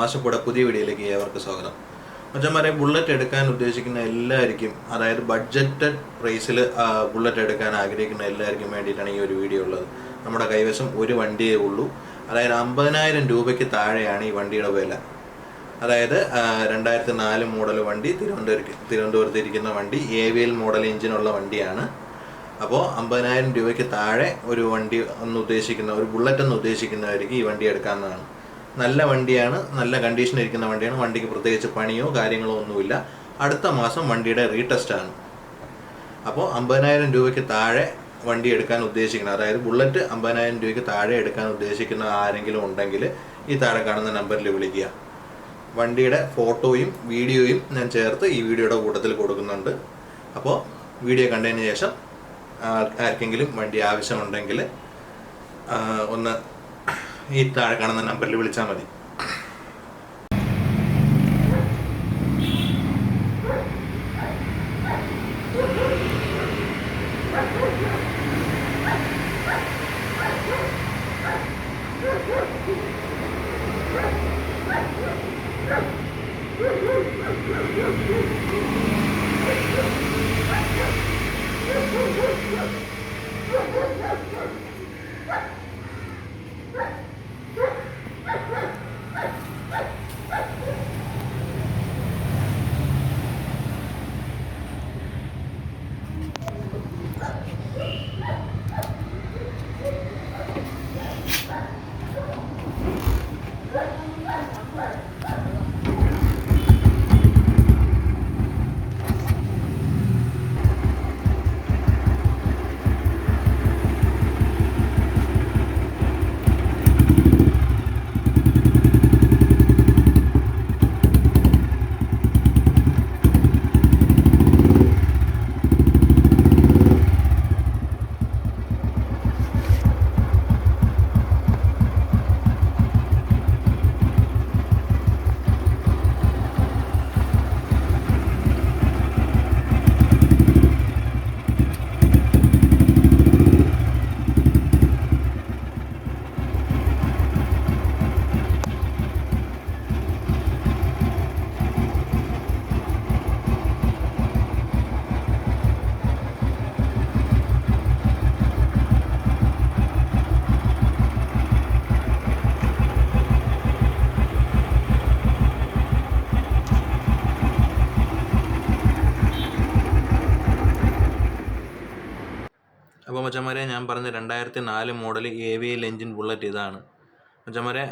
മാസക്കൂടെ പുതിയ വീഡിയോയിലേക്ക് ഏവർക്ക് സ്വാഗതം. മച്ചന്മാരെ, ബുള്ളറ്റ് എടുക്കാൻ ഉദ്ദേശിക്കുന്ന എല്ലാവർക്കും, അതായത് ബഡ്ജറ്റഡ് പ്രൈസിൽ ബുള്ളറ്റ് എടുക്കാൻ ആഗ്രഹിക്കുന്ന എല്ലാവർക്കും വേണ്ടിയിട്ടാണ് ഈ ഒരു വീഡിയോ ഉള്ളത്. നമ്മുടെ കൈവശം ഒരു വണ്ടിയേ ഉള്ളൂ. അതായത് 50,000 രൂപയ്ക്ക് താഴെയാണ് ഈ വണ്ടിയുടെ വില. അതായത് 2004 മോഡൽ വണ്ടി, തിരുവനന്തപുരത്ത് ഇരിക്കുന്ന വണ്ടി, AVL മോഡൽ എഞ്ചിനുള്ള വണ്ടിയാണ്. അപ്പോൾ 50,000 രൂപയ്ക്ക് താഴെ ഒരു വണ്ടി ഒരു ബുള്ളറ്റ് എന്ന് ഉദ്ദേശിക്കുന്നവർക്ക് ഈ വണ്ടി എടുക്കാവുന്നതാണ്. നല്ല വണ്ടിയാണ്, നല്ല കണ്ടീഷനിൽ ഇരിക്കുന്ന വണ്ടിയാണ്. വണ്ടിക്ക് പ്രത്യേകിച്ച് പണിയോ കാര്യങ്ങളോ ഒന്നുമില്ല. അടുത്ത മാസം വണ്ടിയുടെ റീടെസ്റ്റാണ്. അപ്പോൾ 50,000 രൂപയ്ക്ക് താഴെ വണ്ടി എടുക്കാൻ ഉദ്ദേശിക്കുന്നത്, അതായത് ബുള്ളറ്റ് 50,000 രൂപയ്ക്ക് താഴെ എടുക്കാൻ ഉദ്ദേശിക്കുന്ന ആരെങ്കിലും ഉണ്ടെങ്കിൽ ഈ താഴെ കാണുന്ന നമ്പറിൽ വിളിക്കുക. വണ്ടിയുടെ ഫോട്ടോയും വീഡിയോയും ഞാൻ ചേർത്ത് ഈ വീഡിയോയുടെ കൂട്ടത്തിൽ കൊടുക്കുന്നുണ്ട്. അപ്പോൾ വീഡിയോ കണ്ടതിന് ശേഷം ആർക്കെങ്കിലും വണ്ടി ആവശ്യമുണ്ടെങ്കിൽ ഒന്ന് ഈ താഴെ കാണുന്ന നമ്പറിൽ വിളിച്ചാൽ മതി. അപ്പോൾ മച്ചന്മാരെ, ഞാൻ പറഞ്ഞ 2004 മോഡൽ AVL എഞ്ചിൻ ബുള്ളറ്റ് ഇതാണ്. മച്ചന്മാരെ,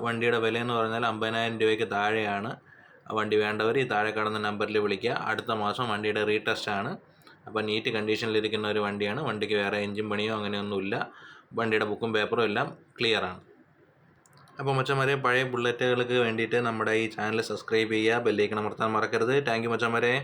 വണ്ടിയുടെ വിലയെന്ന് പറഞ്ഞാൽ 50,000 രൂപയ്ക്ക് താഴെയാണ്. വണ്ടി വേണ്ടവർ ഈ താഴെ കാണുന്ന നമ്പറിൽ വിളിക്കുക. അടുത്ത മാസം വണ്ടിയുടെ റീടെസ്റ്റാണ്. അപ്പോൾ നീറ്റ് കണ്ടീഷനിലിരിക്കുന്ന ഒരു വണ്ടിയാണ്. വണ്ടിക്ക് വേറെ എഞ്ചിൻ പണിയോ അങ്ങനെയൊന്നുമില്ല. വണ്ടിയുടെ ബുക്കും പേപ്പറും എല്ലാം ക്ലിയറാണ്. അപ്പോൾ മച്ചന്മാരെ, പഴയ ബുള്ളറ്റുകൾക്ക് വേണ്ടിയിട്ട് നമ്മുടെ ഈ ചാനൽ സബ്സ്ക്രൈബ് ചെയ്യുക, ബെല്ലൈക്കൺ അമർത്താൻ മറക്കരുത്. താങ്ക് യു മച്ചന്മാരെ.